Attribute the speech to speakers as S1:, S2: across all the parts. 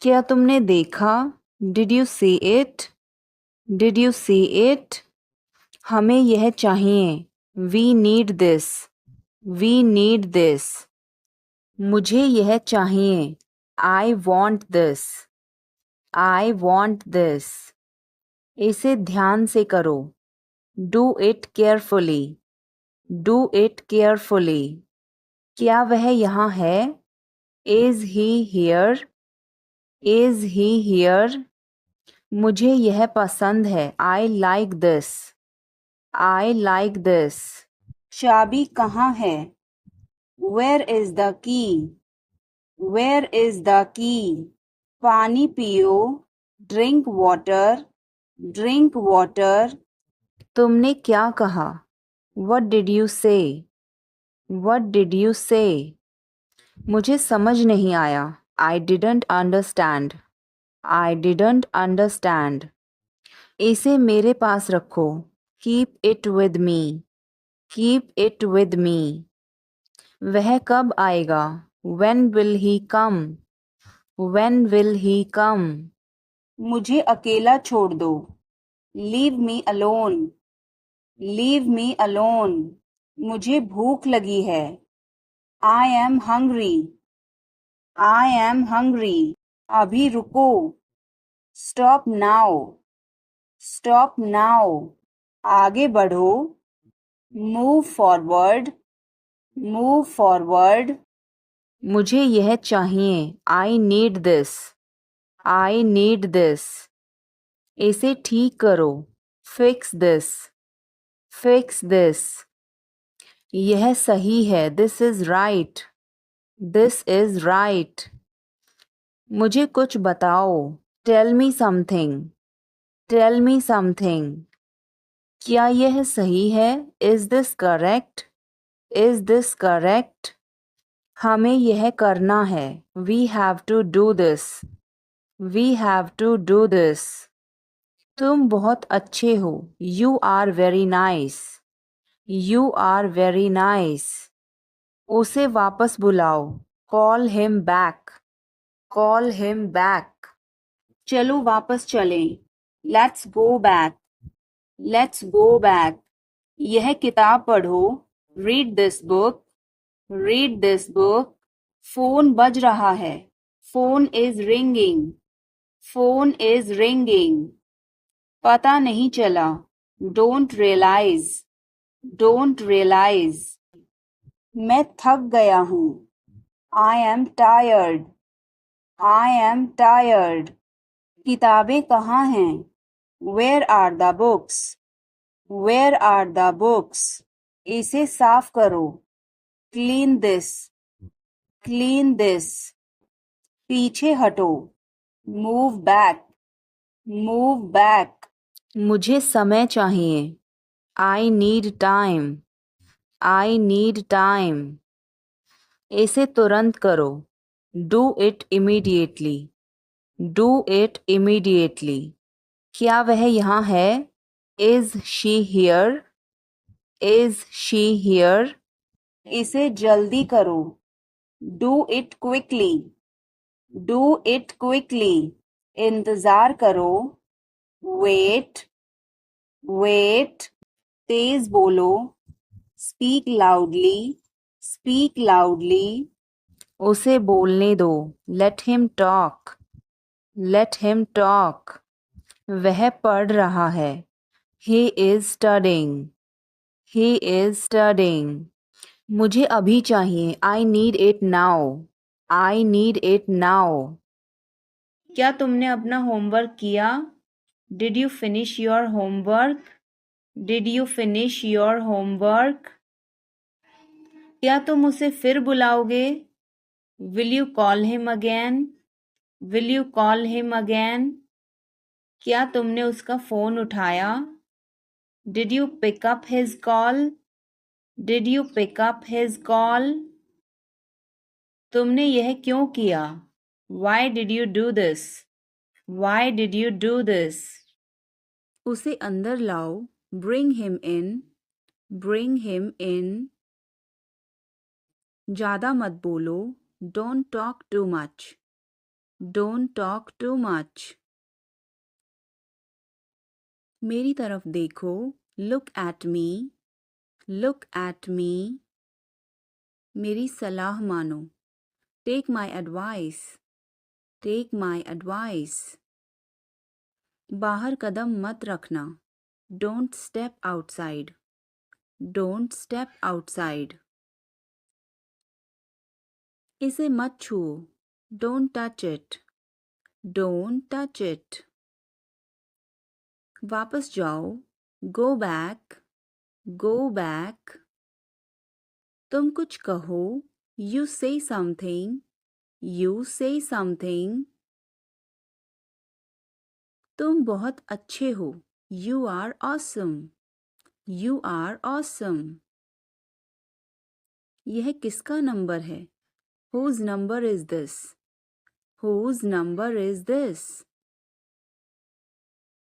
S1: क्या तुमने देखा? Did you see it? Did you see it? हमें यह चाहिए। We need this. We need this. मुझे यह चाहिए। I want this. I want this. इसे ध्यान से करो। Do it carefully. Do it carefully. क्या वह यहाँ है? Is he here? Is he here? मुझे यह पसंद है। I like this. I like this. चाबी कहाँ है? Where is the key? Where is the key? पानी पियो। Drink water. Drink water. तुमने क्या कहा? What did you say? What did you say? मुझे समझ नहीं आया। I didn't understand. I didn't understand. इसे मेरे पास रखो। Keep it with me. Keep it with me. वह कब आएगा? When will he come? When will he come? मुझे अकेला छोड़ दो। Leave me alone. Leave me alone. मुझे भूख लगी है। I am hungry. I am hungry. अभी रुको। Stop now. Stop now. आगे बढ़ो। Move forward. Move forward. मुझे यह चाहिए। I need this. I need this. इसे ठीक करो। Fix this. Fix this. यह सही है। This is right. This is right. मुझे कुछ बताओ। Tell me something. Tell me something. क्या यह सही है? Is this correct? Is this correct? हमें यह करना है। We have to do this. We have to do this. तुम बहुत अच्छे हो। You are very nice. You are very nice. उसे वापस बुलाओ। Call him back. Call him back. चलो वापस चलें। Let's go back. Let's go back. यह किताब पढ़ो। Read this book. Read this book. Phone बज रहा है। Phone is ringing. Phone is ringing. पता नहीं चला। Don't realize. Don't realize. मैं थक गया हूँ। I am tired. I am tired. किताबें कहाँ हैं? Where are the books? Where are the books? इसे साफ करो। Clean this. Clean this. पीछे हटो। Move back. Move back. मुझे समय चाहिए। I need time. I need time. इसे तुरंत करो। Do it immediately. Do it immediately. क्या वह यहाँ है? Is she here? Is she here? इसे जल्दी करो। Do it quickly. Do it quickly. इंतज़ार करो। Wait. Wait. तेज बोलो। Speak loudly. Speak loudly. उसे बोलने दो। Let him talk. Let him talk. वह पढ़ रहा है। He is studying. He is studying. मुझे अभी चाहिए। I need it now. I need it now. क्या तुमने अपना होमवर्क किया? Did you finish your homework? Did you finish your homework? क्या तुम उसे फिर बुलाओगे? Will you call him again? Will you call him again? क्या तुमने उसका फ़ोन उठाया? Did you pick up his call? Did you pick up his call? तुमने यह क्यों किया? Why did you do this? Why did you do this? उसे अंदर लाओ। Bring him in. Bring him in. ज़्यादा मत बोलो। Don't talk too much. Don't talk too much. मेरी तरफ देखो. Look at me. Look at me. मेरी सलाह मानो. Take my advice. Take my advice. बाहर कदम मत रखना. Don't step outside. Don't step outside. इसे मत छुओ. Don't touch it. Don't touch it. वापस जाओ. Go back. Go back. तुम कुछ कहो. You say something. You say something. तुम बहुत अच्छे हो. You are awesome. You are awesome. यह किसका नंबर है? Whose number is this? Whose number is this?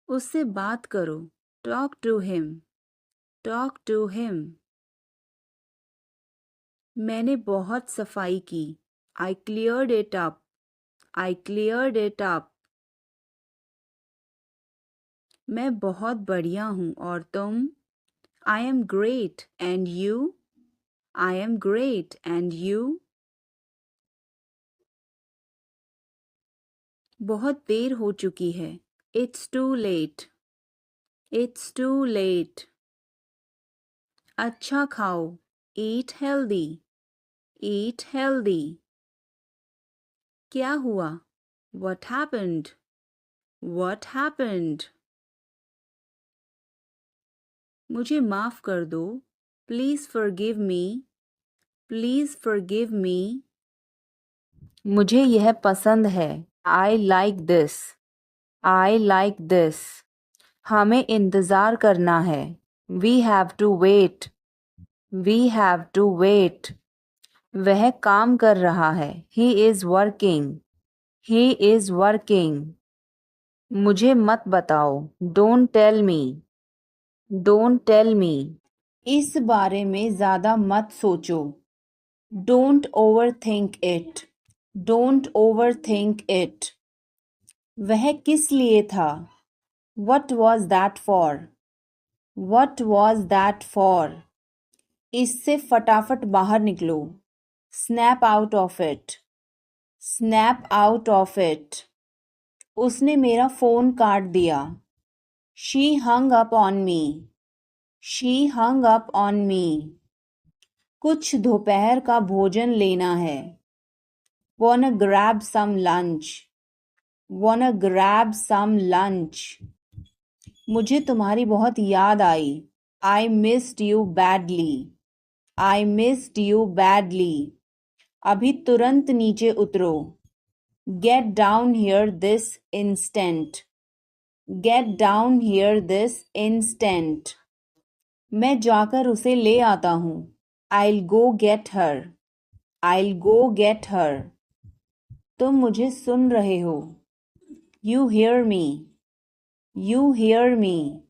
S1: उससे बात करो. Talk to him. Talk to him. मैंने बहुत सफाई की. I cleared it up. I cleared it up. मैं बहुत बढ़िया हूँ और तुम? I am great and you? I am great and you? बहुत देर हो चुकी है. It's too late. It's too late. अच्छा खाओ. Eat healthy. Eat healthy. क्या हुआ? What happened? What happened? मुझे माफ कर दो. Please forgive me. Please forgive me. मुझे यह पसंद है. I like this. I like this. हमें इंतज़ार करना है. We have to wait. We have to wait. वह काम कर रहा है. He is working. He is working. मुझे मत बताओ. Don't tell me. Don't tell me. इस बारे में ज़्यादा मत सोचो. Don't overthink it. Don't overthink it. वह किस लिए था? What was that for? What was that for? इससे फटाफट बाहर निकलो. Snap out of it. Snap out of it. उसने मेरा फ़ोन काट दिया. She hung up on me. She hung up on me. कुछ दोपहर का भोजन लेना है. Wanna grab some lunch. Wanna grab some lunch. मुझे तुम्हारी बहुत याद आई. I missed you badly. I missed you badly. अभी तुरंत नीचे उतरो. Get down here this instant. Get down here this instant. मैं जाकर उसे ले आता हूँ. I'll go get her. I'll go get her. तुम मुझे सुन रहे हो. You hear me. You hear me.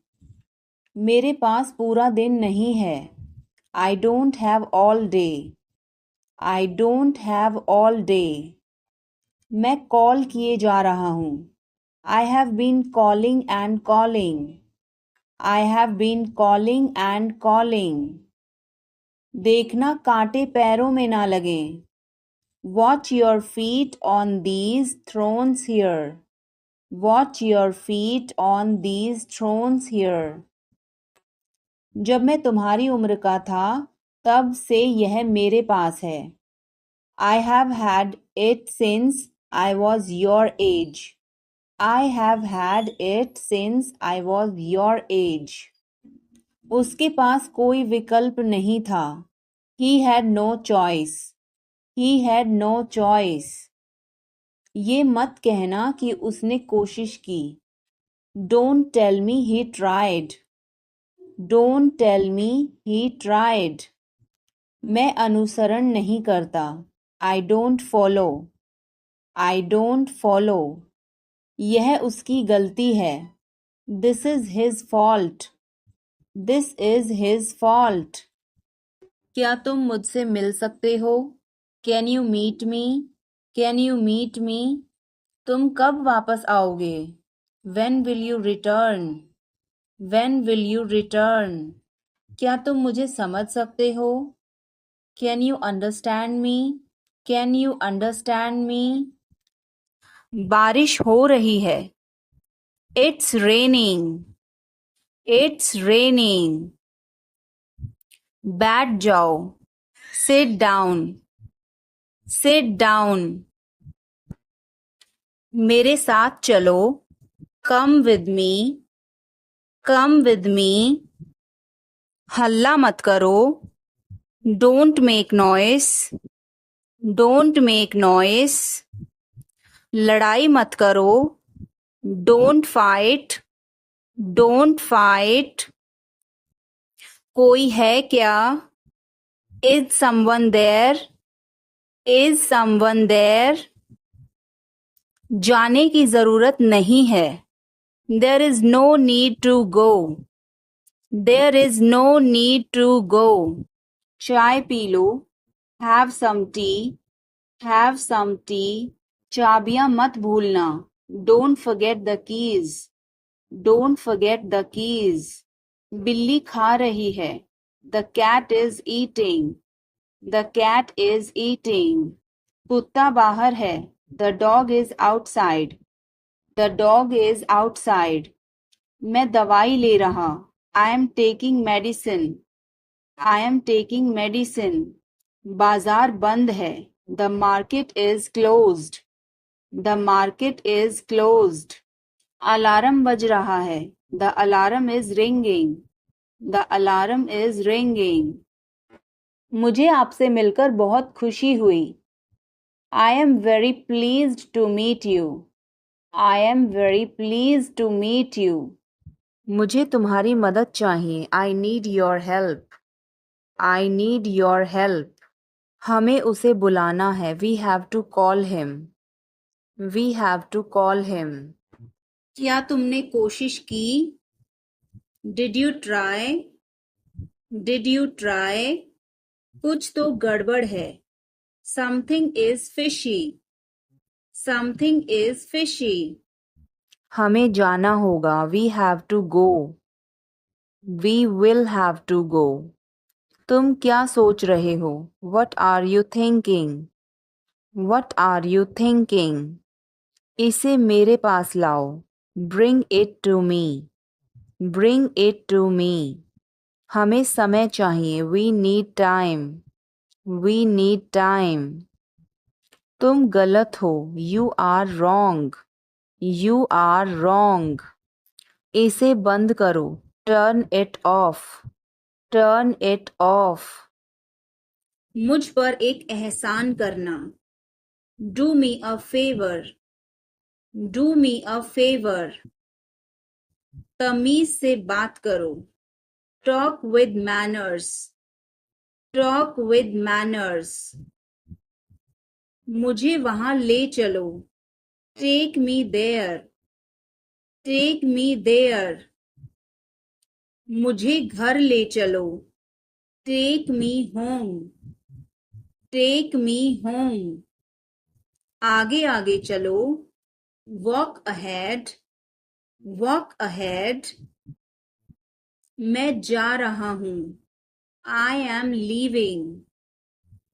S1: मेरे पास पूरा दिन नहीं है. I don't have all day. I don't have all day. मैं कॉल किए जा रहा हूँ. I have been calling and calling. I have been calling and calling. देखना कांटे पैरों में ना लगें. Watch your feet on these thrones here. Watch your feet on these thrones here. जब मैं तुम्हारी उम्र का था, तब से यह मेरे पास है. I have had it since I was your age. I have had it since I was your age. उसके पास कोई विकल्प नहीं था. He had no choice. He had no choice. ये मत कहना कि उसने कोशिश की. Don't tell me he tried. Don't tell me he tried. मैं अनुसरण नहीं करता. I don't follow. I don't follow. यह उसकी गलती है. This is his fault. This is his fault. क्या तुम मुझसे मिल सकते हो? Can you meet me? Can you meet me? तुम कब वापस आओगे? When will you return? When will you return? क्या तुम मुझे समझ सकते हो? Can you understand me? Can you understand me? बारिश हो रही है. It's raining. It's raining. बैठ जाओ. Sit down. Sit down. मेरे साथ चलो. Come with me. Come with me. हल्ला मत करो. Don't make noise. Don't make noise. लड़ाई मत करो. Don't fight. Don't fight. कोई है क्या? Is someone there? Is someone there? जाने की जरूरत नहीं है. There is no need to go. There is no need to go. चाय P low. Have some tea. Have some tea. चाबियां मत भूलना. Don't forget the keys. Don't forget the keys. बिल्ली खा रही है. The cat is eating. The cat is eating. कुत्ता बाहर है. The dog is outside. The dog is outside. मैं दवाई ले रहा. I am taking medicine. I am taking medicine. बाजार बंद है. The market is closed. The market is closed. Alarm बज रहा है. The alarm is ringing. The alarm is ringing. मुझे आपसे मिलकर बहुत खुशी हुई. I am very pleased to meet you. I am very pleased to meet you. मुझे तुम्हारी मदद चाहिए. I need your help. I need your help. हमें उसे बुलाना है. We have to call him. We have to call him. क्या तुमने कोशिश की? Did you try? Did you try? कुछ तो गड़बड़ है. Something is fishy. Something is fishy. हमें जाना होगा. We have to go. We will have to go. तुम क्या सोच रहे हो? What are you thinking? What are you thinking? इसे मेरे पास लाओ. Bring it to me. Bring it to me. हमें समय चाहिए. We need time. We need time. तुम गलत हो. You are wrong. You are wrong. इसे बंद करो. Turn it off. Turn it off. मुझ पर एक एहसान करना. Do me a favor. Do me a favor. तमीज से बात करो. Talk with manners. Talk with manners. मुझे वहां ले चलो. Take me there. Take me there. मुझे घर ले चलो. Take me home. Take me home. आगे आगे चलो. Walk ahead. Walk ahead. मैं जा रहा हूँ. I am leaving.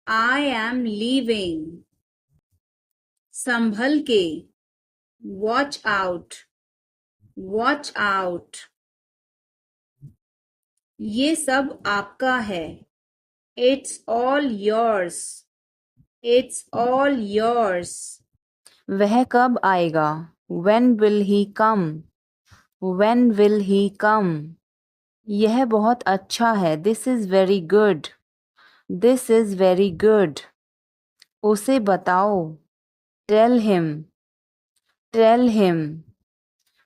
S1: I am leaving. संभल के. Watch out. Watch out. ये सब आपका है. It's all yours. It's all yours. वह कब आएगा? When will he come? When will he come? यह बहुत अच्छा है. This is very good. This is very good. उसे बताओ. Tell him. Tell him.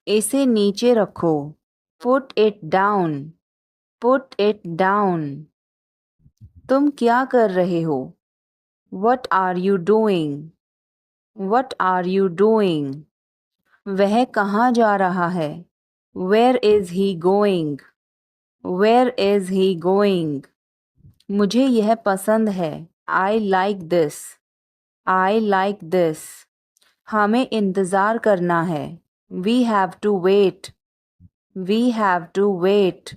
S1: इसे नीचे रखो. Put it down. Put it down. तुम क्या कर रहे हो? What are you doing? What are you doing? वह कहाँ जा रहा है? Where is he going? Where is he going? मुझे यह पसंद है. I like this. I like this. हमें इंतज़ार करना है। We have to wait. We have to wait.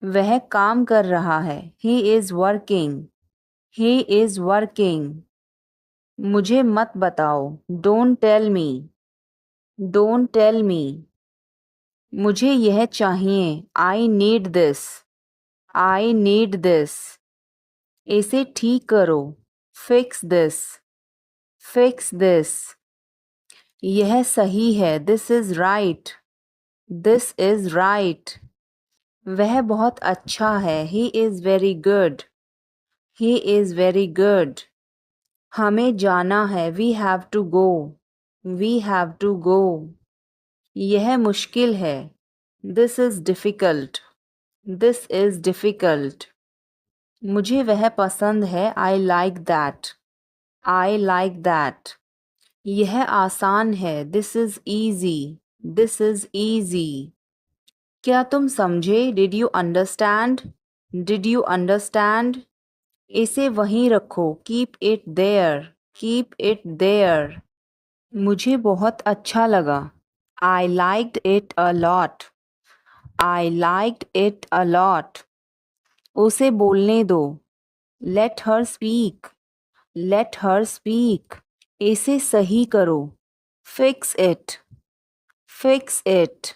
S1: वह काम कर रहा है। He is working. He is working. मुझे मत बताओ। Don't tell me. Don't tell me. मुझे यह चाहिए। I need this. I need this. इसे ठीक करो। Fix this. Fix this. यह सही है। This is right. This is right. वह बहुत अच्छा है। He is very good. He is very good. हमें जाना है। We have to go. We have to go. यह मुश्किल है। This is difficult. This is difficult. मुझे वह पसंद है। I like that. I like that. यह आसान है। This is easy. This is easy. क्या तुम समझे? Did you understand? Did you understand? इसे वहीं रखो। Keep it there. Keep it there. मुझे बहुत अच्छा लगा। I liked it a lot. I liked it a lot. उसे बोलने दो। Let her speak. Let her speak. इसे सही करो। Fix it. Fix it.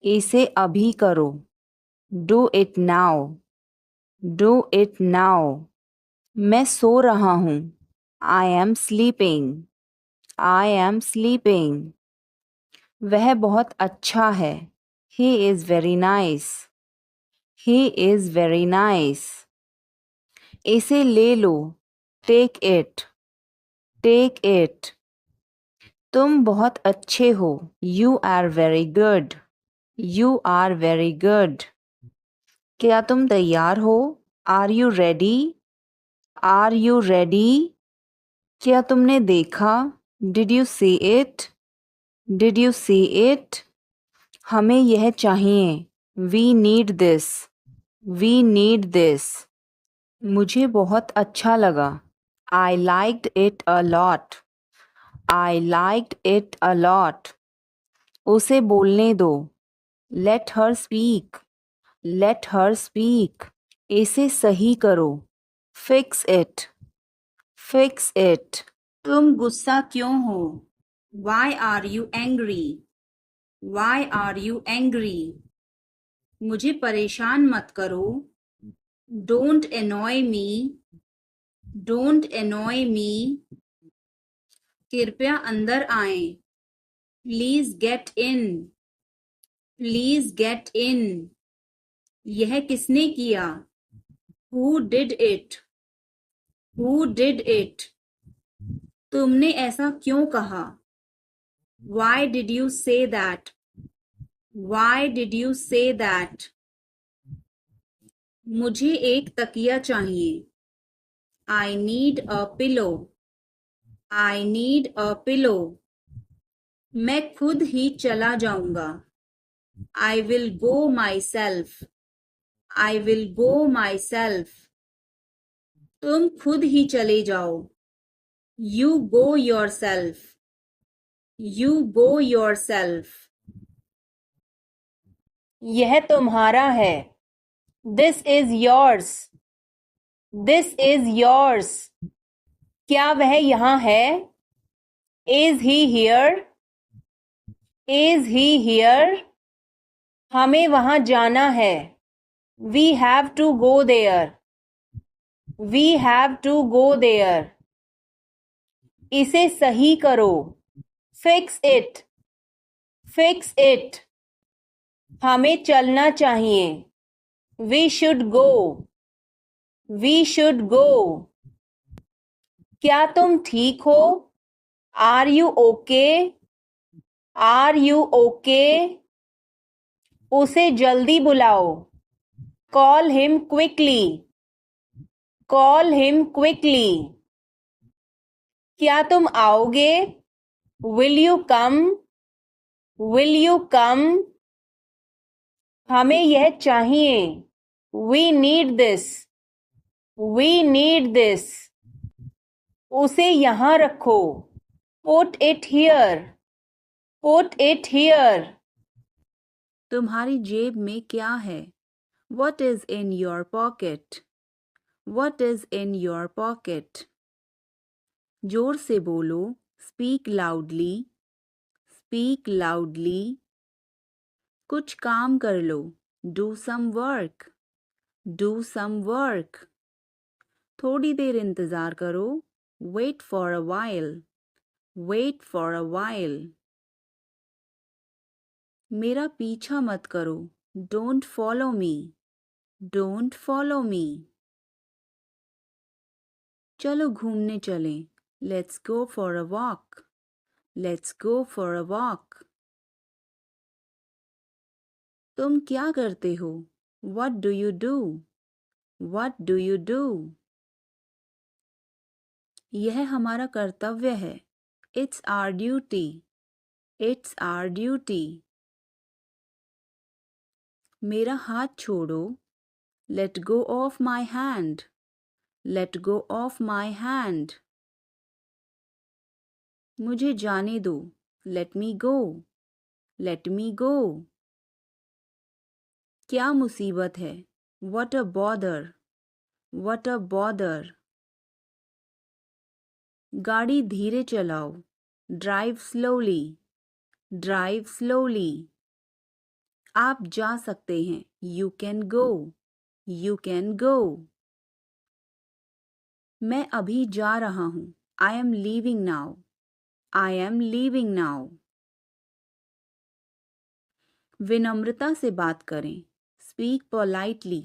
S1: इसे अभी करो। Do it now. Do it now. मैं सो रहा हूँ। I am sleeping. I am sleeping. वह बहुत अच्छा है। He is very nice. He is very nice. इसे ले लो। Take it. Take it. तुम बहुत अच्छे हो। You are very good. You are very good. क्या तुम तैयार हो? Are you ready? Are you ready? क्या तुमने देखा? Did you see it? Did you see it? हमें यह चाहिए। We need this. We need this. मुझे बहुत अच्छा लगा। I liked it a lot. I liked it a lot. उसे बोलने दो। Let her speak. Let her speak. इसे सही करो। Fix it. Fix it. तुम गुस्सा क्यों हो? Why are you angry? Why are you angry? मुझे परेशान मत करो। Don't annoy me. Don't annoy me. कृपया अंदर आएं। Please get in. Please get in. यह किसने किया? Who did it? Who did it? तुमने ऐसा क्यों कहा? Why did you say that? Why did you say that? मुझे एक तकिया चाहिए। I need a pillow. I need a pillow. मैं खुद ही चला जाऊंगा। I will go myself. I will go myself. तुम खुद ही चले जाओ। You go yourself. You go yourself. यह तुम्हारा है। This is yours. This is yours. क्या वह यहाँ है? Is he here? Is he here? हमें वहां जाना है। We have to go there. We have to go there. इसे सही करो। Fix it. Fix it. हमें चलना चाहिए। We should go. We should go. क्या तुम ठीक हो? Are you okay? Are you okay? उसे जल्दी बुलाओ। Call him quickly. Call him quickly. क्या तुम आओगे? Will you come? Will you come? हमें यह चाहिए। We need this. We need this. उसे यहाँ रखो। Put it here. Put it here. तुम्हारी जेब में क्या है? What is in your pocket? What is in your pocket? जोर से बोलो. Speak loudly. Speak loudly. कुछ काम कर लो. Do some work. Do some work. थोड़ी देर इंतज़ार करो. Wait for a while. Wait for a while. मेरा पीछा मत करो. Don't follow me. Don't follow me. चलो घूमने चलें. Let's go for a walk. Let's go for a walk. तुम क्या करते हो? What do you do? What do you do? यह हमारा कर्तव्य है. It's our duty. It's our duty. मेरा हाथ छोड़ो. Let go of my hand. Let go of my hand. मुझे जाने दो. Let me go. Let me go. क्या मुसीबत है? What a bother. What a bother. गाड़ी धीरे चलाओ. Drive slowly. Drive slowly. आप जा सकते हैं. You can go. You can go. मैं अभी जा रहा हूँ. I am leaving now. I am leaving now. विनम्रता से बात करें. Speak politely.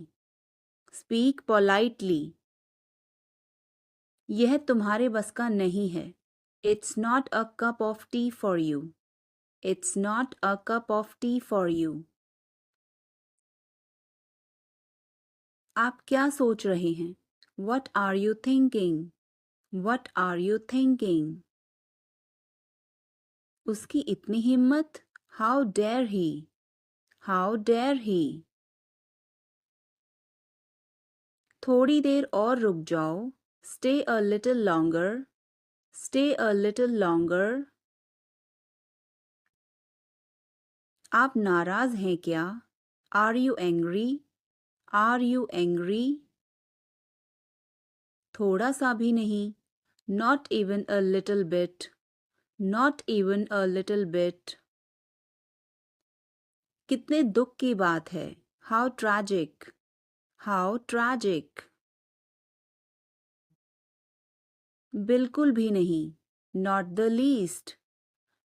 S1: Speak politely. यह तुम्हारे बस का नहीं है. It's not a cup of tea for you. It's not a cup of tea for you. आप क्या सोच रहे हैं? What are you thinking? What are you thinking? उसकी इतनी हिम्मत? How dare he? How dare he? थोड़ी देर और रुक जाओ. Stay a little longer. Stay a little longer. आप नाराज हैं क्या? Are you angry? Are you angry? थोड़ा सा भी नहीं. Not even a little bit. Not even a little bit. कितने दुख की बात है. How tragic. How tragic. बिल्कुल भी नहीं. Not the least.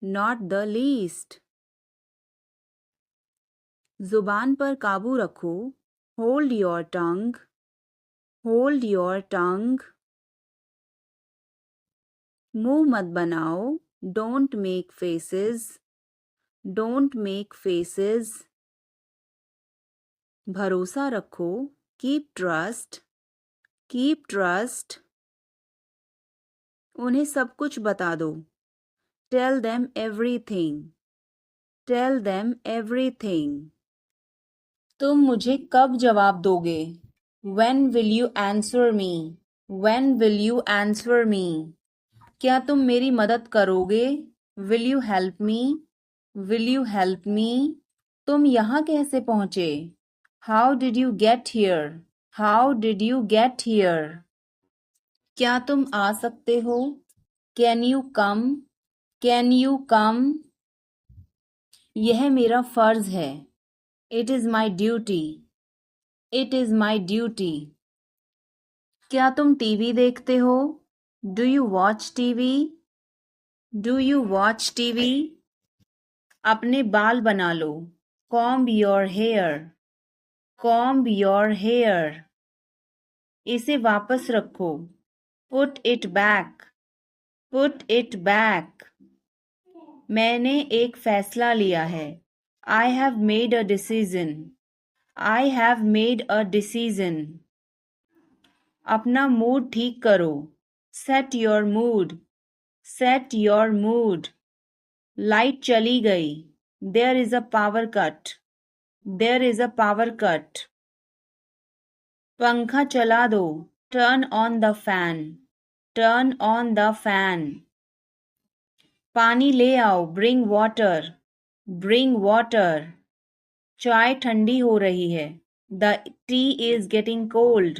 S1: Not the least. जुबान पर काबू रखो. Hold your tongue. Hold your tongue. मुंह मत बनाओ. Don't make faces. Don't make faces. भरोसा रखो. Keep trust. Keep trust. उन्हें सब कुछ बता दो. Tell them everything. Tell them everything. तुम मुझे कब जवाब दोगे? When will you answer me? When will you answer me? क्या तुम मेरी मदद करोगे? Will you help me? Will you help me? तुम यहाँ कैसे पहुँचे? How did you get here? How did you get here? क्या तुम आ सकते हो? Can you come? Can you come? यह मेरा फर्ज है. It is my duty. It is my duty. क्या तुम टीवी देखते हो? Do you watch TV? Do you watch TV? अपने बाल बना लो. Comb your hair. Comb your hair. इसे वापस रखो. Put it back. Put it back. मैंने एक फैसला लिया है. I have made a decision. I have made a decision. अपना मूड ठीक करो. Set your mood. Set your mood. Light चली गई. There is a power cut. There is a power cut. पंखा चला दो. Turn on the fan. Turn on the fan. पानी ले आओ, ब्रिंग वाटर, ब्रिंग वाटर। चाय ठंडी हो रही है, the tea is getting cold,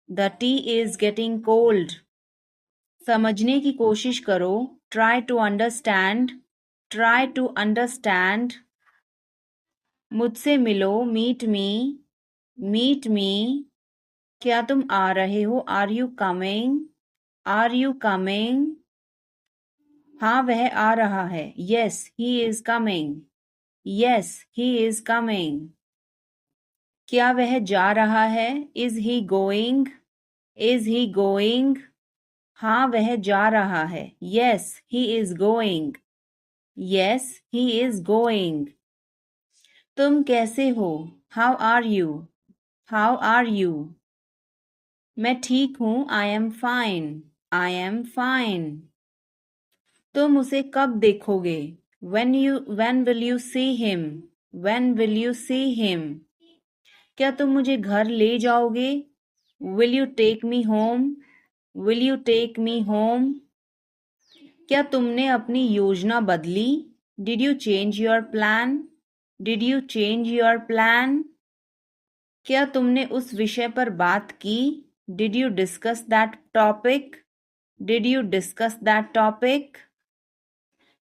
S1: the tea is getting cold. समझने की कोशिश करो, try to understand, try to understand. मुझसे मिलो, मीट मी, मीट मी। क्या तुम आ रहे हो, are you coming, are you coming. हाँ वह आ रहा है, yes he is coming, yes he is coming. क्या वह जा रहा है, is he going, is he going. हाँ वह जा रहा है, yes he is going, yes he is going. तुम कैसे हो, how are you, how are you. मैं ठीक हूँ, I am fine, I am fine. तुम उसे कब देखोगे, when will you see him, when will you see him। क्या तुम मुझे घर ले जाओगे, will you take me home, will you take me home। क्या तुमने अपनी योजना बदली, did you change your plan, did you change your plan। क्या तुमने उस विषय पर बात की, did you discuss that topic, did you discuss that topic।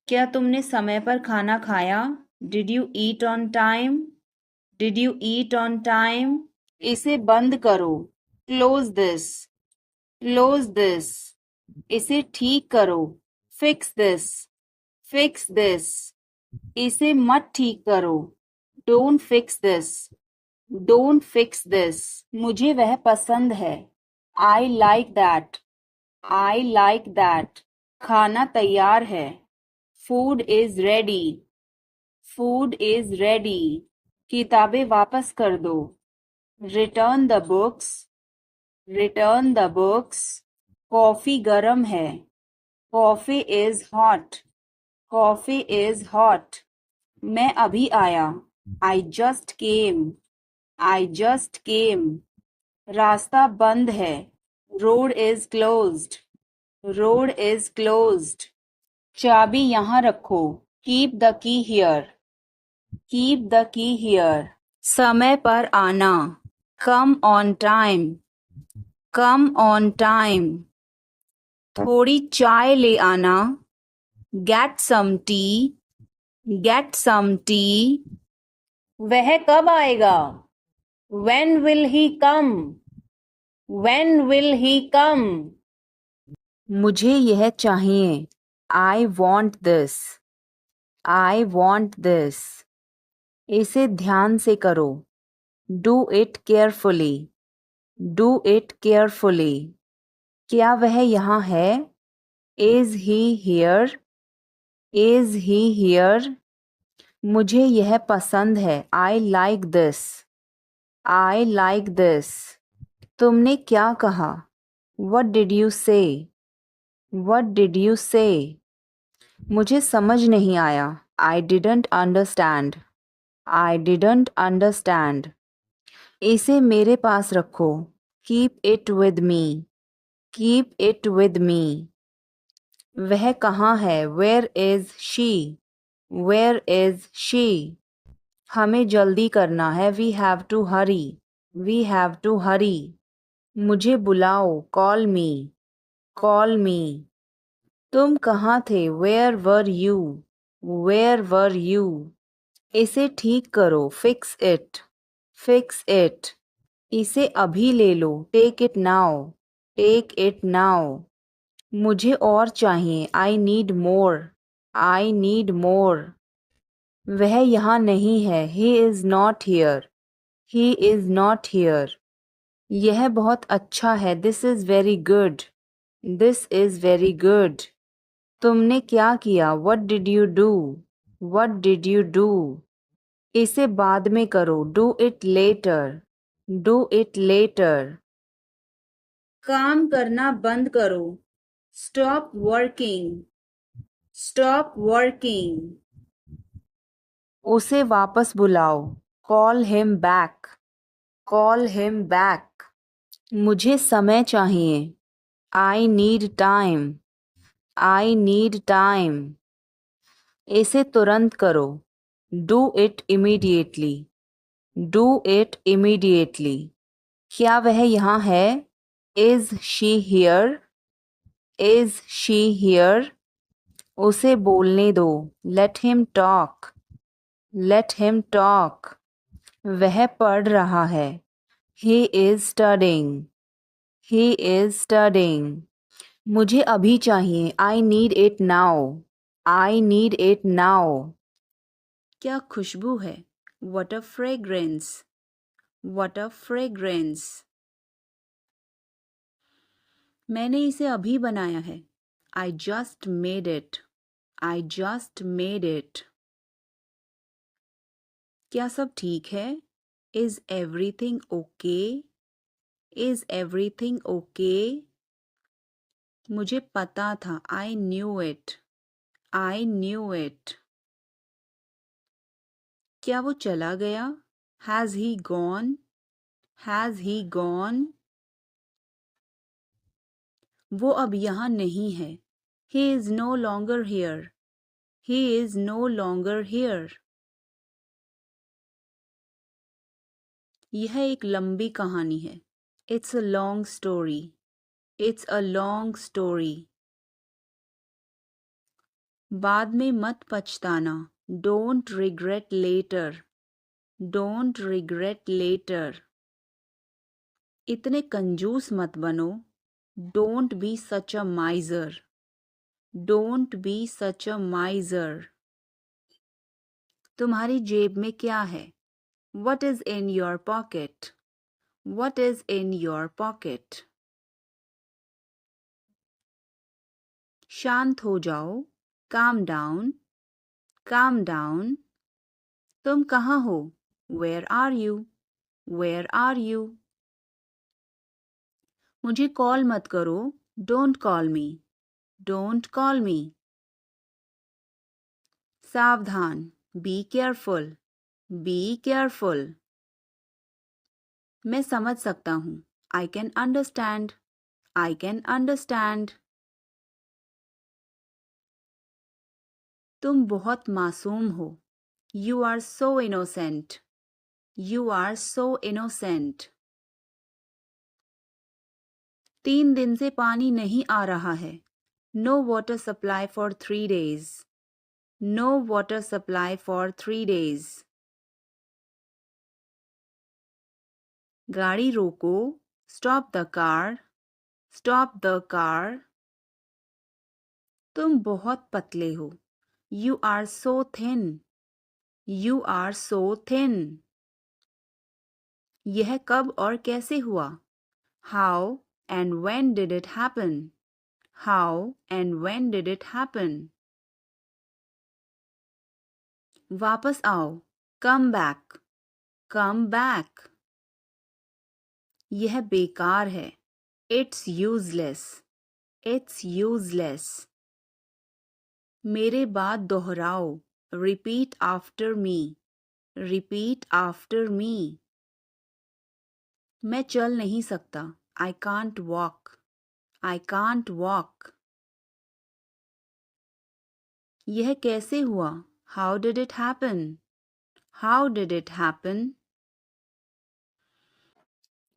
S1: क्या तुमने समय पर खाना खाया, did you eat on time, did you eat on time. इसे बंद करो, क्लोज दिस, क्लोज दिस। इसे ठीक करो, फिक्स दिस, फिक्स दिस। इसे मत ठीक करो, don't fix this, don't fix this. मुझे वह पसंद है, I like that, I like that. खाना तैयार है, food is ready, food is ready. किताबें वापस कर दो, return the books, return the books. Coffee गर्म है, coffee is hot, coffee is hot. मैं अभी आया, I just came, I just came. रास्ता बंद है, road is closed, road is closed. चाबी यहाँ रखो, keep the key here, keep the key here. समय पर आना, come on time, come on time. थोड़ी चाय ले आना, get some tea, get some tea. वह कब आएगा, when will he come, when will he come। मुझे यह चाहिए, I want this, I want this। इसे ध्यान से करो, do it carefully, do it carefully। क्या वह यहाँ है, is he here, is he here। मुझे यह पसंद है, I like this, I like this। तुमने क्या कहा, what did you say, what did you say। मुझे समझ नहीं आया, I didn't understand, I didn't understand। इसे मेरे पास रखो, keep it with me, keep it with me। वह कहाँ है, where is she, where is she। हमें जल्दी करना है, we have to hurry, we have to hurry। मुझे बुलाओ, call me, call me। तुम कहाँ थे, where were you, where were you। इसे ठीक करो, fix it, fix it। इसे अभी ले लो, take it now, take it now। मुझे और चाहिए, I need more, I need more। वह यहाँ नहीं है, he is not here, he is not here। यह बहुत अच्छा है, this is very good, this is very good। तुमने क्या किया, what did you do, what did you do। इसे बाद में करो, do it later, do it later। काम करना बंद करो, stop working, stop working। उसे वापस बुलाओ, call him back, call him back। मुझे समय चाहिए, I need time, I need time। इसे तुरंत करो। Do it immediately. Do it immediately. क्या वह यहाँ है? Is she here? Is she here? उसे बोलने दो। Let him talk. Let him talk. वह पढ़ रहा है। He is studying. He is studying. मुझे अभी चाहिए। I need it now. I need it now. क्या खुशबू है? What a fragrance. What a fragrance. मैंने इसे अभी बनाया है। I just made it. I just made it. क्या सब ठीक है? Is everything okay? Is everything okay? मुझे पता था। I knew it. I knew it. क्या वो चला गया? Has he gone? Has he gone? वो अब यहाँ नहीं है। He is no longer here. He is no longer here. यह एक लंबी कहानी है। It's a long story. It's a long story. बाद में मत पछताना। Don't regret later. Don't regret later. इतने कंजूस मत बनो। Don't be such a miser. Don't be such a miser. तुम्हारी जेब में क्या है? What is in your pocket? What is in your pocket? शांत हो जाओ। Calm down. Calm down. तुम कहाँ हो? Where are you? Where are you? मुझे कॉल मत करो। Don't call me. Don't call me. सावधान। Be careful. Be careful. मैं समझ सकता हूँ। I can understand. I can understand. तुम बहुत मासूम हो। You are so innocent. You are so innocent. 3 दिन से पानी नहीं आ रहा है। No water supply for 3 days. No water supply for 3 days. गाड़ी रोको। Stop the car. Stop the car. तुम बहुत पतले हो। You are so thin. You are so thin. यह कब और कैसे हुआ? How and when did it happen? How and when did it happen? वापस आओ। Come back. Come back. यह बेकार है। It's useless. It's useless. मेरे बाद दोहराओ। Repeat after me. Repeat after me. मैं चल नहीं सकता। I can't walk. I can't walk. यह कैसे हुआ? How did it happen? How did it happen?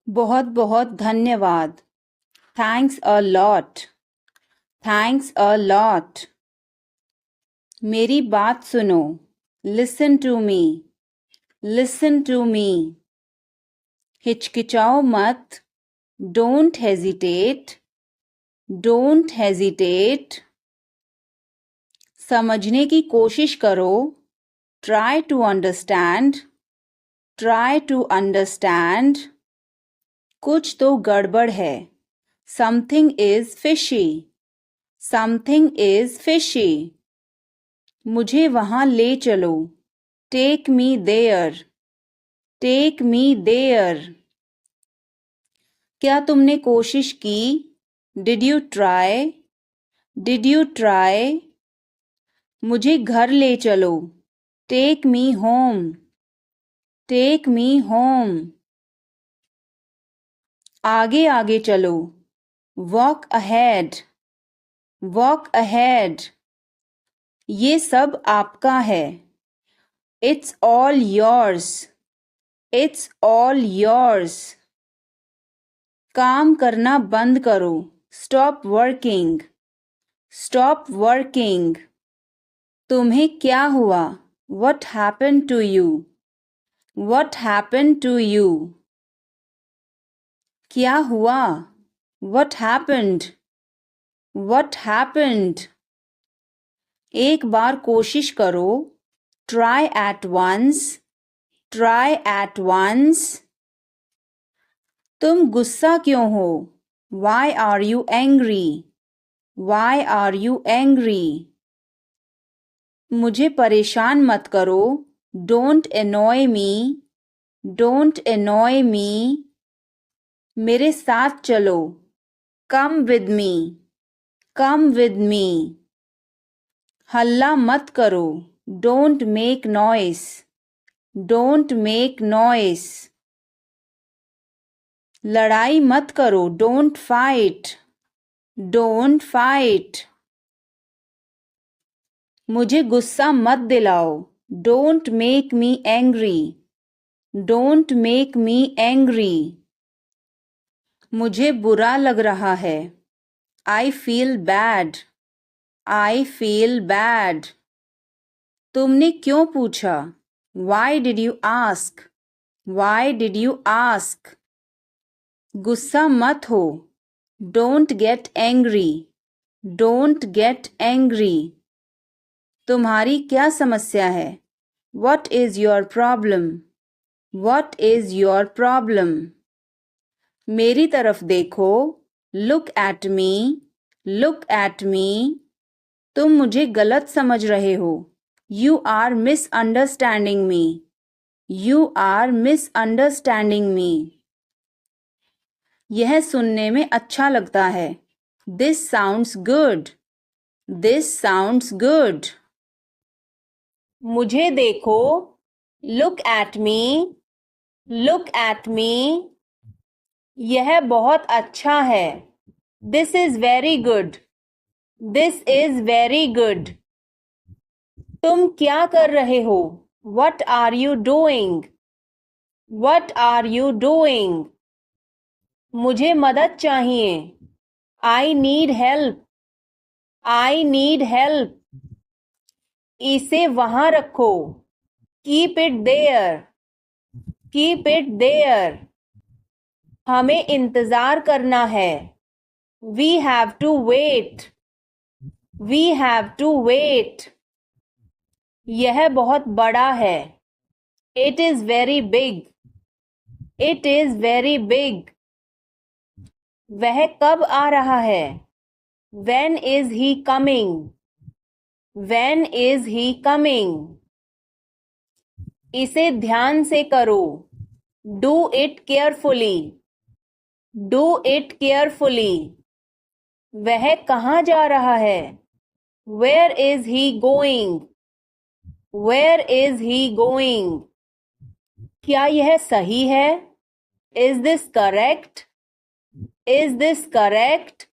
S1: बहुत बहुत धन्यवाद। Thanks a lot. Thanks a lot. मेरी बात सुनो। Listen to me. Listen to me. हिचकिचाओ मत। Don't hesitate. Don't hesitate. समझने की कोशिश करो। Try to understand. Try to understand. कुछ तो गड़बड़ है। Something is fishy. Something is fishy. मुझे वहाँ ले चलो। Take me there. Take me there. क्या तुमने कोशिश की? Did you try? Did you try? मुझे घर ले चलो। Take me home. Take me home. आगे आगे चलो। Walk ahead. Walk ahead. ये सब आपका है. It's all yours. It's all yours. काम करना बंद करो. Stop working. Stop working. तुम्हें क्या हुआ? What happened to you? What happened to you? क्या हुआ? What happened? What happened? एक बार कोशिश करो. Try at once. Try at once. तुम गुस्सा क्यों हो? Why are you angry? Why are you angry? मुझे परेशान मत करो. Don't annoy me. Don't annoy me. मेरे साथ चलो. Come with me. Come with me. हल्ला मत करो. Don't make noise. Don't make noise. लड़ाई मत करो. Don't fight. Don't fight. मुझे गुस्सा मत दिलाओ. Don't make me angry. Don't make me angry. मुझे बुरा लग रहा है. I feel bad. I feel bad. तुमने क्यों पूछा? Why did you ask? Why did you ask? गुस्सा मत हो. Don't get angry. Don't get angry. तुम्हारी क्या समस्या है? What is your problem? What is your problem? मेरी तरफ देखो. Look at me. Look at me. तुम मुझे गलत समझ रहे हो. You are misunderstanding me. You are misunderstanding me. यह सुनने में अच्छा लगता है. This sounds good. This sounds good. मुझे देखो. Look at me. Look at me. यह बहुत अच्छा है. This is very good. This is very good. तुम क्या कर रहे हो? What are you doing? What are you doing? मुझे मदद चाहिए. I need help. I need help. इसे वहां रखो. Keep it there. Keep it there. हमें इंतजार करना है. We have to wait. We have to wait. यह बहुत बड़ा है. It is very big. It is very big. वह कब आ रहा है? When is he coming? When is he coming? इसे ध्यान से करो. Do it carefully. Do it carefully. वह कहाँ जा रहा है? Where is he going? Where is he going? क्या यह सही है? Is this correct? Is this correct?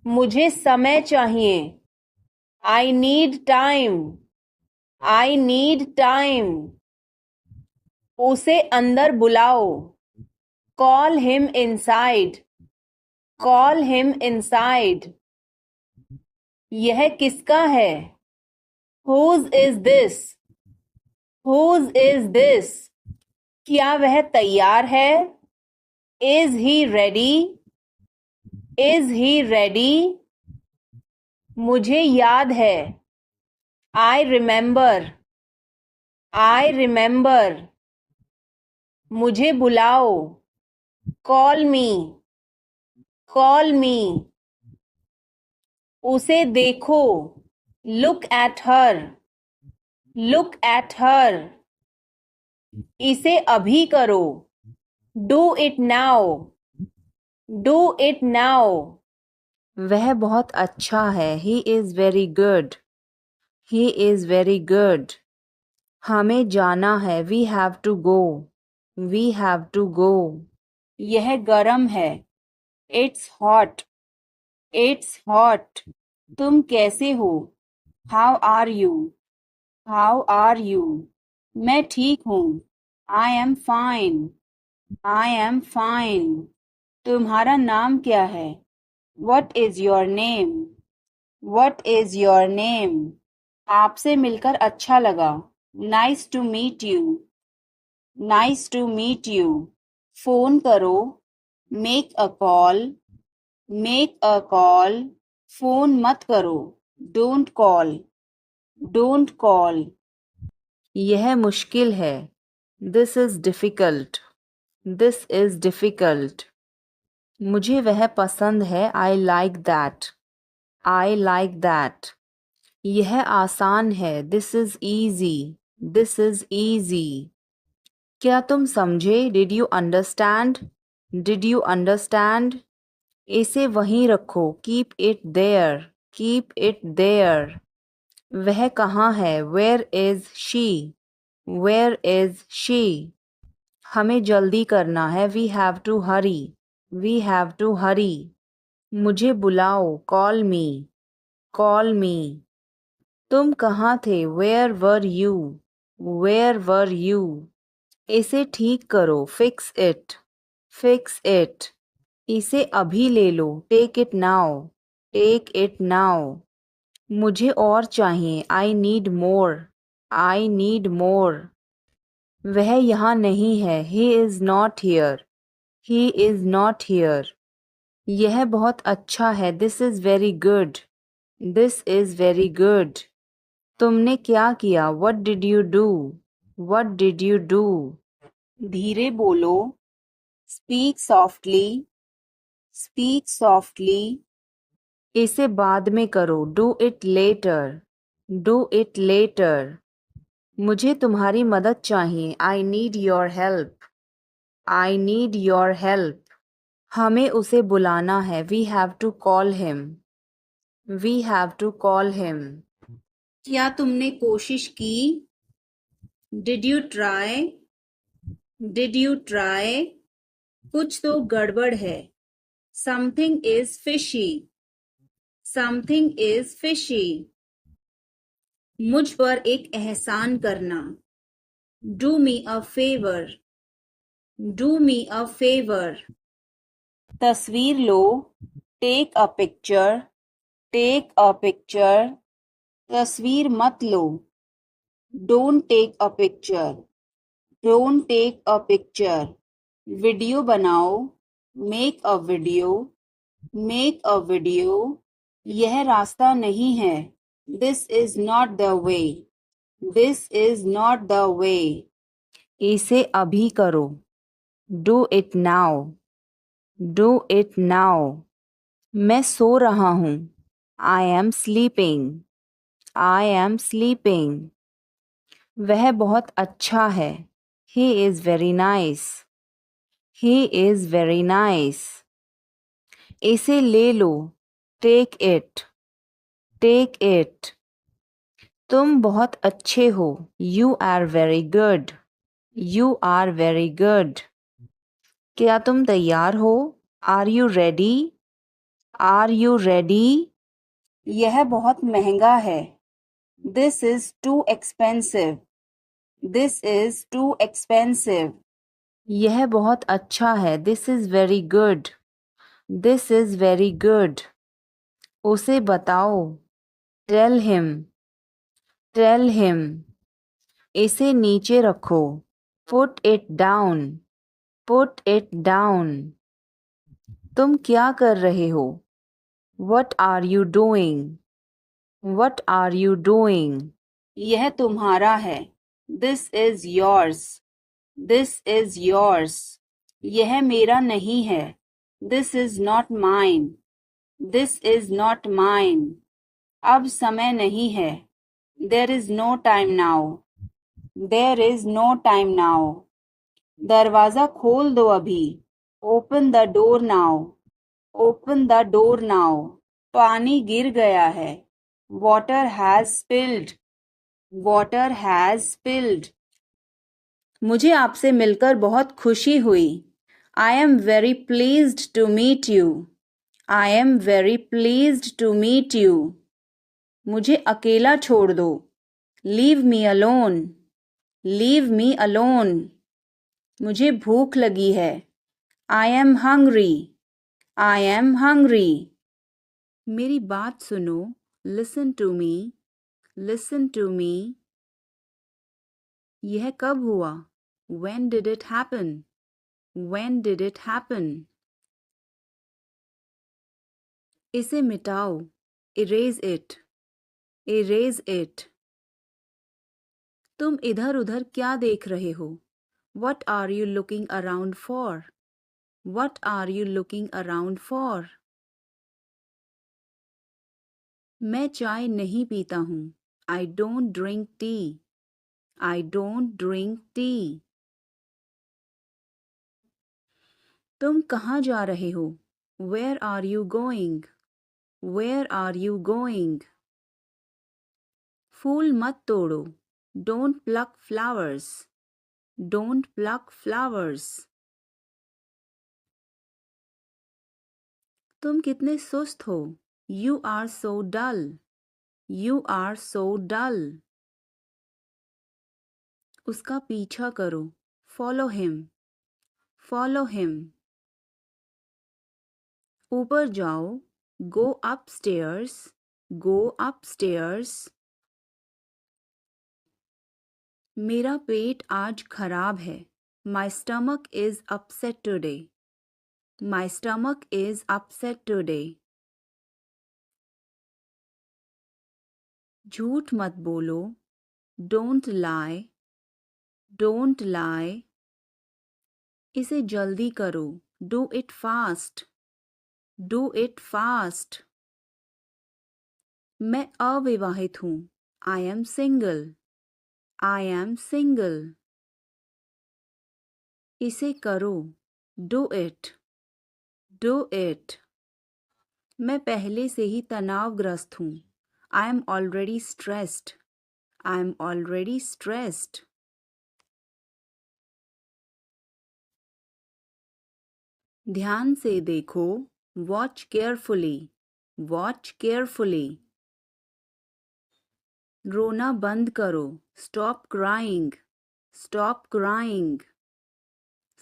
S1: मुझे समय चाहिए. I need time. I need time. उसे अंदर बुलाओ. Call him inside. Call him inside. यह किसका है? Whose is this? Whose is this? क्या वह तैयार है? Is he ready? Is he ready? मुझे याद है. I remember. I remember. मुझे बुलाओ. Call me. Call me. उसे देखो. Look at her. Look at her. इसे अभी करो. Do it now. Do it now. वह बहुत अच्छा है. He is very good. He is very good. हमें जाना है. We have to go. We have to go. यह गरम है. It's hot. It's hot. तुम कैसे हो? How are you? How are you? मैं ठीक हूँ। I am fine. I am fine. तुम्हारा नाम क्या है? What is your name? What is your name? आपसे मिलकर अच्छा लगा। Nice to meet you. Nice to meet you. Phone करो। Make a call. Make a call. Phone मत करो। Don't call. Don't call. यह मुश्किल है। This is difficult. This is difficult. मुझे वह पसंद है। I like that. I like that. यह आसान है। This is easy. This is easy. क्या तुम समझे? Did you understand? Did you understand? इसे वहीं रखो। Keep it there. Keep it there. वह कहाँ है? Where is she? Where is she? हमें जल्दी करना है। We have to hurry. We have to hurry. मुझे बुलाओ। Call me. Call me. तुम कहाँ थे? Where were you? Where were you? इसे ठीक करो। Fix it. Fix it. इसे अभी ले लो। Take it now. Take it now. मुझे और चाहिए। I need more. I need more. वह यहाँ नहीं है। He is not here. He is not here. यह बहुत अच्छा है। This is very good. This is very good. तुमने क्या किया? What did you do? What did you do? धीरे बोलो। Speak softly. Speak softly. इसे बाद में करो। Do it later. Do it later. मुझे तुम्हारी मदद चाहिए। I need your help. I need your help. हमें उसे बुलाना है। We have to call him. We have to call him. क्या तुमने कोशिश की? Did you try? Did you try? कुछ तो गड़बड़ है। Something is fishy. Something is fishy. मुझ पर एक एहसान करना। Do me a favor. Do me a favor. तस्वीर लो। Take a picture. Take a picture. तस्वीर मत लो। Don't take a picture. Don't take a picture. Video बनाओ। Make a video. Make a video. यह रास्ता नहीं है। This is not the way. This is not the way. इसे अभी करो। Do it now. Do it now. मैं सो रहा हूँ। I am sleeping. I am sleeping. वह बहुत अच्छा है। He is very nice. He is very nice. इसे ले लो। Take it. Take it. तुम बहुत अच्छे हो। You are very good. You are very good. क्या तुम तैयार हो? Are you ready? Are you ready? यह बहुत महंगा है। This is too expensive. This is too expensive. यह बहुत अच्छा है। This is very good. This is very good. उसे बताओ। Tell him. Tell him. इसे नीचे रखो। Put it down. Put it down. तुम क्या कर रहे हो? What are you doing? What are you doing? यह तुम्हारा है। This is yours. This is yours. यह मेरा नहीं है। This is not mine. This is not mine. अब समय नहीं है। There is no time now. There is no time now. दरवाजा खोल दो अभी। Open the door now. Open the door now. पानी गिर गया है। Water has spilled. Water has spilled. मुझे आपसे मिलकर बहुत खुशी हुई। I am very pleased to meet you. I am very pleased to meet you. मुझे अकेला छोड़ दो. Leave me alone. Leave me alone. मुझे भूख लगी है. I am hungry. I am hungry. मेरी बात सुनो. Listen to me. Listen to me. यह कब हुआ? When did it happen? When did it happen? इसे मिटाओ. Erase it. Erase it. तुम इधर उधर क्या देख रहे हो? What are you looking around for? What are you looking around for? मैं चाय नहीं पीता हूँ. I don't drink tea. I don't drink tea. तुम कहाँ जा रहे हो? Where are you going? Where are you going? फूल मत तोड़ो. Don't pluck flowers. Don't pluck flowers. तुम कितने सुस्त हो. You are so dull. You are so dull. उसका पीछा करो. Follow him. Follow him. ऊपर जाओ. Go upstairs. Go upstairs. मेरा पेट आज खराब है. My stomach is upset today. My stomach is upset today. झूठ मत बोलो. Don't lie. Don't lie. इसे जल्दी करो. Do it fast. Do it fast. मैं अविवाहित हूँ. I am single. I am single. इसे करो. Do it. Do it. मैं पहले से ही तनावग्रस्त हूँ. I am already stressed. I am already stressed. ध्यान से देखो. Watch carefully. Watch carefully. रोना बंद करो. Stop crying. Stop crying.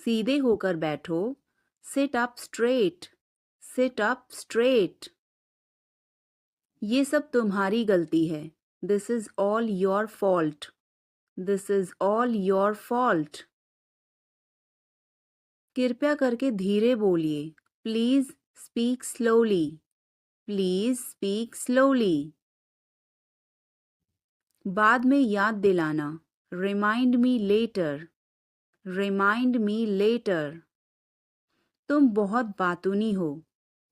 S1: सीधे होकर बैठो. Sit up straight. Sit up straight. ये सब तुम्हारी गलती है. This is all your fault. This is all your fault. कृपया करके धीरे बोलिए. Please speak slowly. Please speak slowly. बाद में याद दिलाना. Remind me later. Remind me later. तुम बहुत बातूनी हो.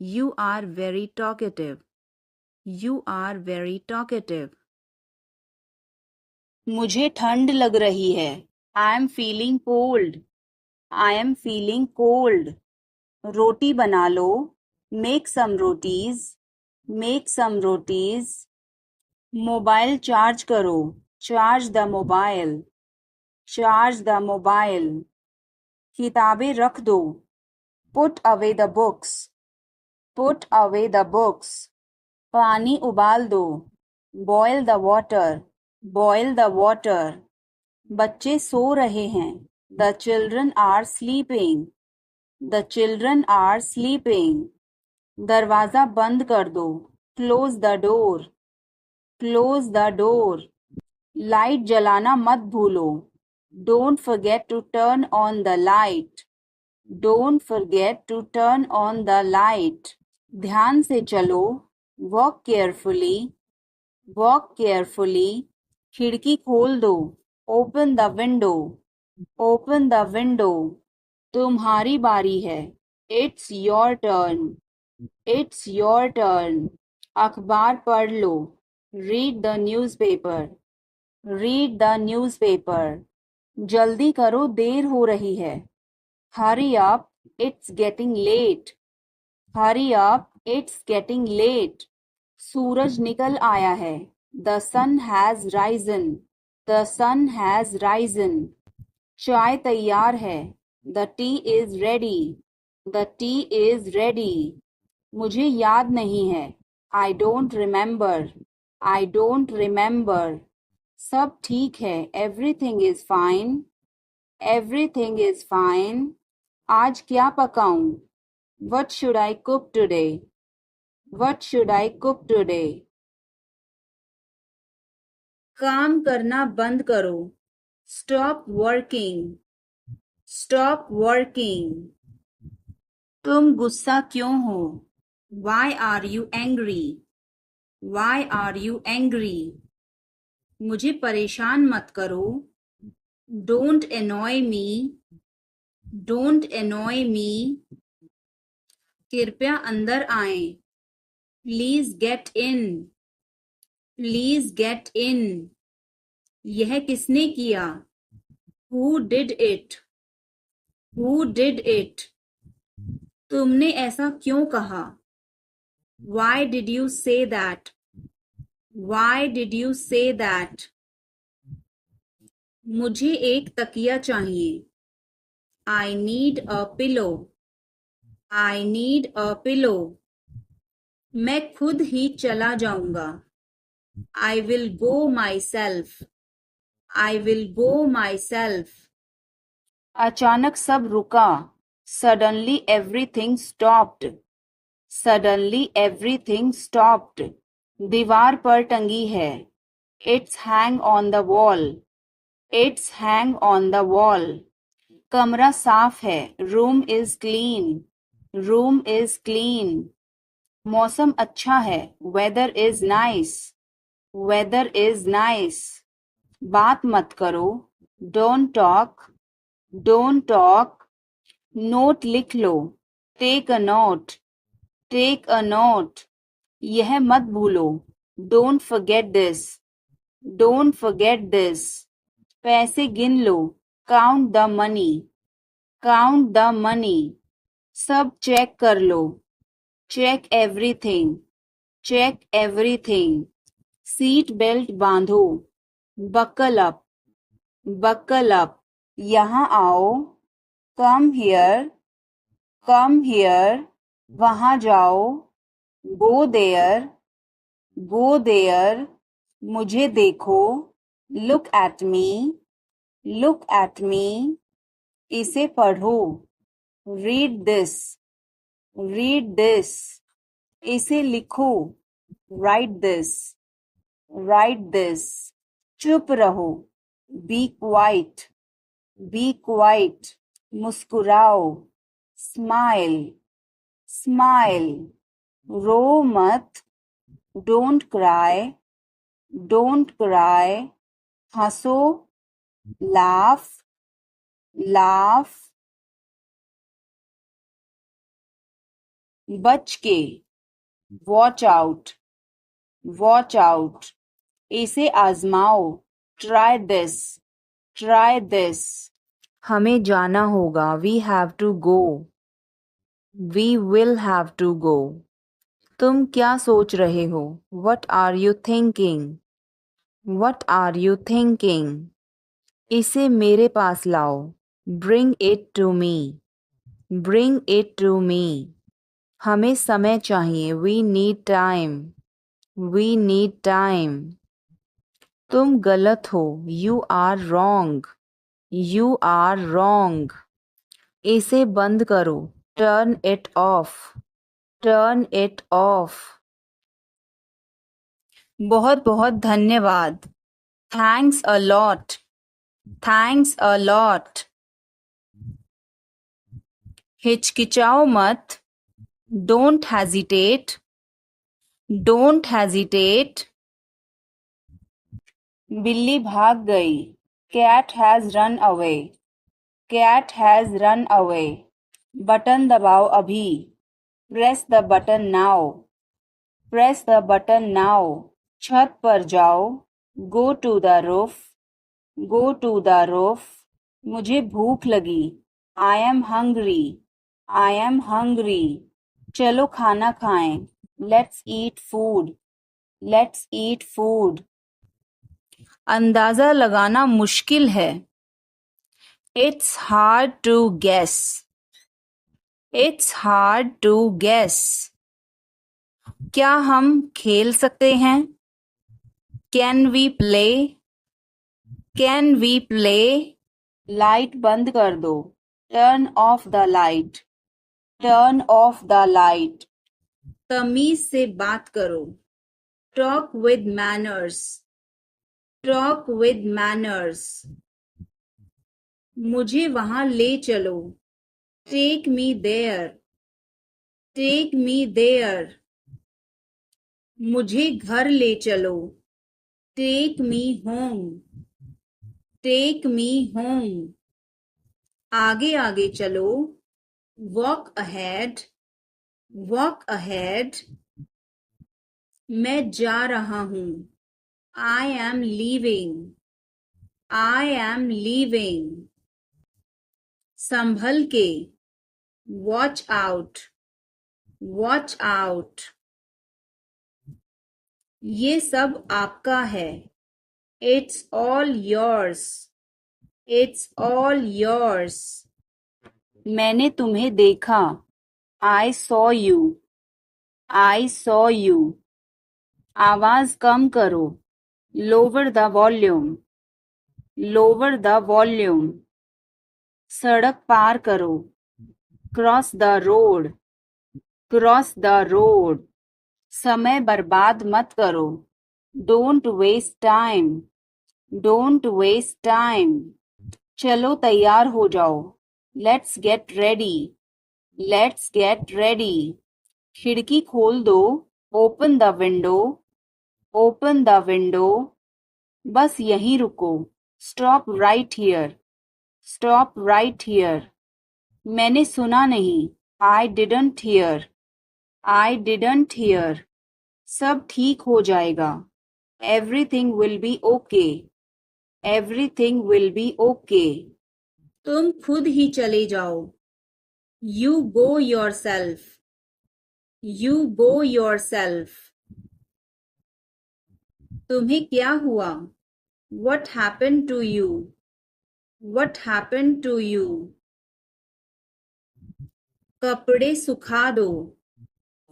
S1: You are very talkative. You are very talkative. मुझे ठंड लग रही है. I am feeling cold. I am feeling cold. रोटी बना लो. Make some rotis. Make some rotis. Mobile charge करो. Charge the mobile. Charge the mobile. किताबें रख दो. Put away the books. Put away the books. पानी उबाल दो. Boil the water. Boil the water. बच्चे सो रहे हैं. The children are sleeping. The children are sleeping. दरवाजा बंद कर दो. Close the door. Close the door. Light जलाना मत भूलो. Don't forget to turn on the light. Don't forget to turn on the light. ध्यान से चलो. Walk carefully. Walk carefully. खिड़की खोल दो. Open the window. Open the window. तुम्हारी बारी है. It's your turn. It's your turn. अखबार पढ़ लो. Read the newspaper. Read the newspaper. जल्दी करो, देर हो रही है. Hurry up, it's getting late. Hurry up, it's getting late. सूरज निकल आया है. The sun has risen. The sun has risen. चाय तैयार है. The tea is ready. The tea is ready. मुझे याद नहीं है. I don't remember. I don't remember. सब ठीक है. Everything is fine. Everything is fine. आज क्या पकाऊं? What should I cook today? What should I cook today? काम करना बंद करो. Stop working. Stop working. तुम गुस्सा क्यों हो? Why are you angry? Why are you angry? मुझे परेशान मत करो. Don't annoy me. Don't annoy me. कृपया अंदर आएं. Please get in. Please get in. यह किसने किया? Who did it? Who did it? तुमने ऐसा क्यों कहा? Why did you say that? Why did you say that? मुझे एक तकिया चाहिए. I need a pillow. I need a pillow. मैं खुद ही चला जाऊंगा. I will go myself. I will go myself. अचानक सब रुका. Suddenly everything stopped. Suddenly everything stopped. दीवार पर टंगी है. It's hang on the wall. It's hang on the wall. कमरा साफ है. Room is clean. Room is clean. मौसम अच्छा है. Weather is nice. Weather is nice. बात मत करो. Don't talk. Don't talk. Note लिख लो. Take a note. Take a note. यह मत भूलो. Don't forget this. Don't forget this. पैसे गिन लो. Count the money. Count the money. सब चेक कर लो. Check everything. Check everything. Seat belt बांधो. Buckle up. Buckle up. यहाँ आओ. Come here. Come here. वहाँ जाओ. Go there. Go there. मुझे देखो. Look at me. Look at me. इसे पढ़ो. Read this. Read this. इसे लिखो. Write this. Write this. चुप रहो. Be quiet. Be quiet. मुस्कुराओ. Smile. Smile. रो मत. Don't cry. Don't cry. हंसो. Laugh. Laugh. बच के. Watch out. Watch out. इसे आजमाओ. Try this. Try this. हमें जाना होगा. We have to go. We will have to go. तुम क्या सोच रहे हो? What are you thinking? What are you thinking? इसे मेरे पास लाओ. Bring it to me. Bring it to me. हमें समय चाहिए. We need time. We need time. तुम गलत हो. You are wrong. You are wrong. इसे बंद करो. Turn it off. Turn it off. बहुत बहुत धन्यवाद. Thanks a lot. Thanks a lot. हिचकिचाओ मत. Don't hesitate. Don't hesitate. बिल्ली भाग गई. Cat has run away. Cat has run away. Button दबाओ अभी. Press the button now. Press the button now. छत पर जाओ. Go to the roof. Go to the roof. मुझे भूख लगी. I am hungry. I am hungry. चलो खाना खाएं. Let's eat food. Let's eat food. अंदाज़ा लगाना मुश्किल है. It's hard to guess. It's hard to guess. क्या हम खेल सकते हैं? Can we play, can we play, light बंद कर दो, turn off the light, turn off the light, तमीज से बात करो, talk with manners, talk with manners, मुझे वहां ले चलो, take me there, take me there, मुझे घर ले चलो, take me home, take me home, आगे आगे चलो, वॉक अहेड, वॉक अहेड, मैं जा रहा हूं, I am leaving, I am leaving, संभल के, वॉच आउट, वॉच आउट, ये सब आपका है, it's all yours, it's all yours, मैंने तुम्हें देखा, I saw you, I saw you, आवाज कम करो, lower the volume, lower the volume, सड़क पार करो, cross the road, cross the road, समय बर्बाद मत करो, don't waste time, don't waste time, चलो तैयार हो जाओ, let's get ready, let's get ready, खिड़की खोल दो, open the window, open the window, बस यहीं रुको, stop right here, stop right here, मैंने सुना नहीं, I didn't hear, I didn't hear, सब ठीक हो जाएगा, everything will be okay, everything will be okay, तुम खुद ही चले जाओ, you go yourself, you go yourself, तुम्हें क्या हुआ, what happened to you, what happened to you, कपड़े सुखा दो,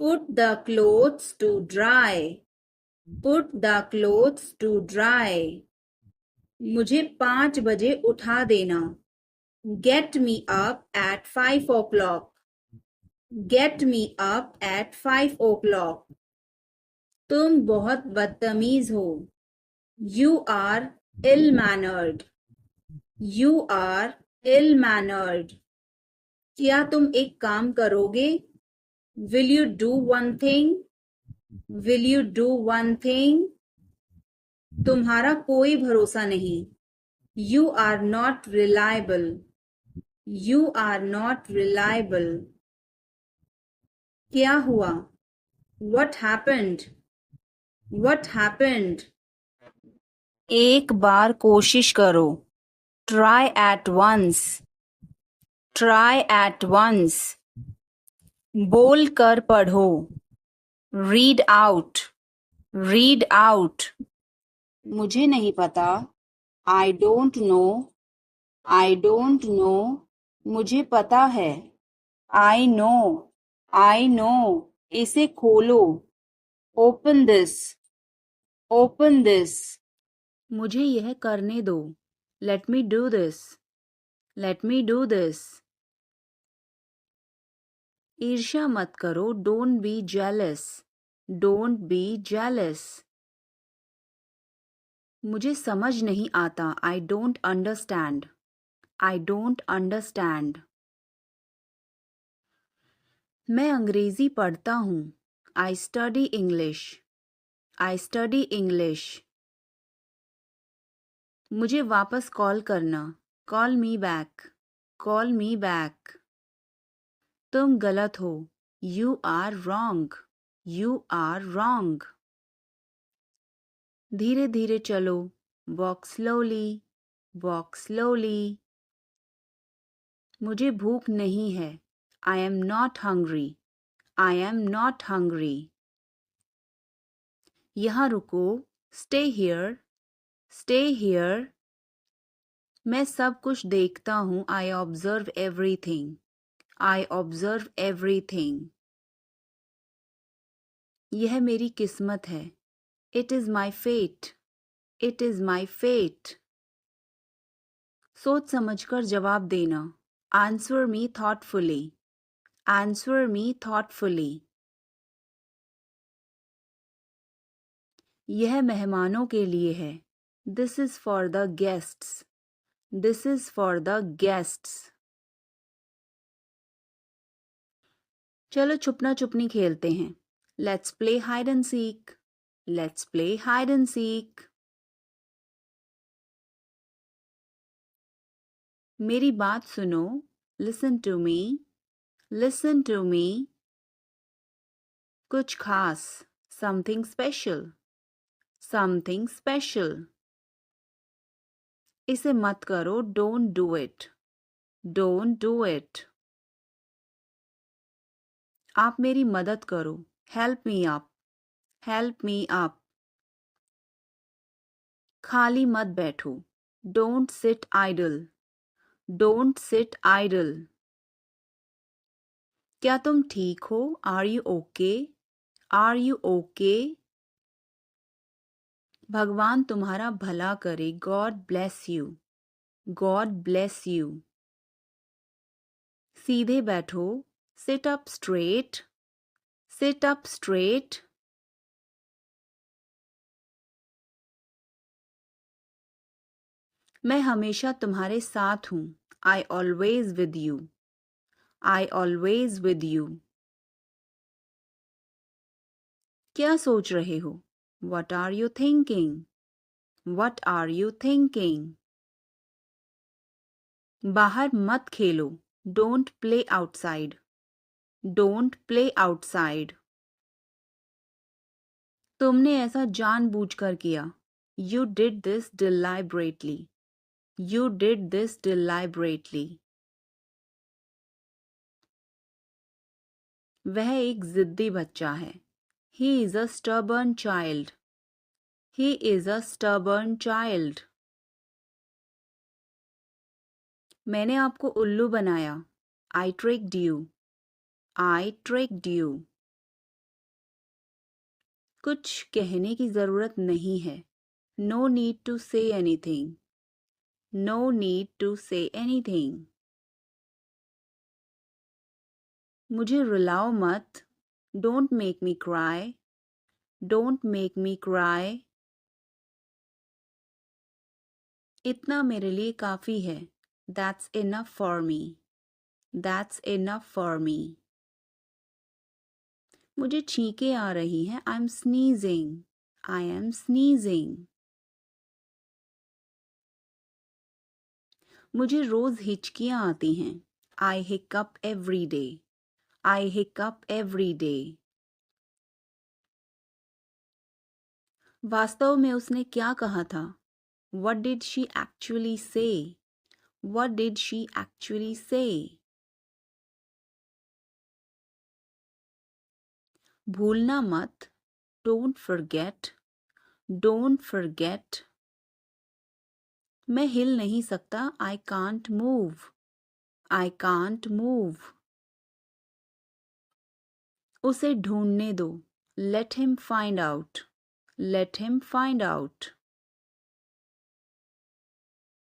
S1: put the clothes to dry, put the clothes to dry, मुझे 5 बजे उठा देना, get me up at 5 o'clock, get me up at 5 o'clock, तुम बहुत बदतमीज हो, you are ill mannered, you are ill mannered, क्या तुम एक काम करोगे, will you do one thing, will you do one thing, तुम्हारा कोई भरोसा नहीं, you are not reliable, you are not reliable, क्या हुआ, व्हाट हैपेंड, व्हाट हैपेंड, एक बार कोशिश करो, try at once, try at once, बोल कर पढ़ो, रीड आउट, रीड आउट, मुझे नहीं पता, I don't know, I don't know, मुझे पता है, आई नो, आई नो, इसे खोलो, ओपन दिस, ओपन दिस, मुझे यह करने दो, let me do this, let me do this, ईर्ष्या मत करो, don't be jealous, don't be jealous, मुझे समझ नहीं आता, I don't understand, I don't understand, मैं अंग्रेजी पढ़ता हूँ, I study English, I study English, मुझे वापस कॉल करना, call me back, call me back, तुम गलत हो, you are wrong, you are wrong, धीरे धीरे चलो, वॉक स्लोली, वॉक स्लोली, मुझे भूख नहीं है, I am not hungry, I am not hungry, यहाँ रुको, स्टे हियर, स्टे हियर, मैं सब कुछ देखता हूँ, I observe everything, I observe everything, यह मेरी किस्मत है, it is my fate, It is my fate. सोच समझकर जवाब देना. Answer me thoughtfully. Answer me thoughtfully. यह मेहमानों के लिए है. This is for the guests. This is for the guests. चलो छुपना छुपनी खेलते हैं. Let's play hide and seek. Let's play hide and seek. मेरी बात सुनो. Listen to me. Listen to me. कुछ खास. Something special. Something special. इसे मत करो. Don't do it. Don't do it. आप मेरी मदद करो. Help me up. Help me up. खाली मत बैठो. Don't sit idle. Don't sit idle. क्या तुम ठीक हो? Are you okay? Are you okay? भगवान तुम्हारा भला करे. God bless you. God bless you. सीधे बैठो. Sit up straight. Sit up straight. मैं हमेशा तुम्हारे साथ हूँ. I always with you. I always with you. क्या सोच रहे हो? What are you thinking? What are you thinking? बाहर मत खेलो. Don't play outside. Don't play outside. तुमने ऐसा जानबूझकर किया. You did this deliberately. You did this deliberately. वह एक जिद्दी बच्चा है. He is a stubborn child. He is a stubborn child. मैंने आपको उल्लू बनाया. I tricked you. I tricked you. कुछ कहने की जरूरत नहीं है. No need to say anything. No need to say anything. मुझे रुलाओ मत. Don't make me cry. Don't make me cry. इतना मेरे लिए काफी है. That's enough for me. That's enough for me. मुझे छींकें आ रही हैं. I'm sneezing. I am sneezing. मुझे रोज हिचकियां आती हैं. I hiccup every day. I hiccup every day. वास्तव में उसने क्या कहा था? What did she actually say? What did she actually say? भूलना मत. Don't forget. Don't forget. मैं हिल नहीं सकता. I can't move. I can't move. उसे ढूंढने दो. Let him find out. Let him find out.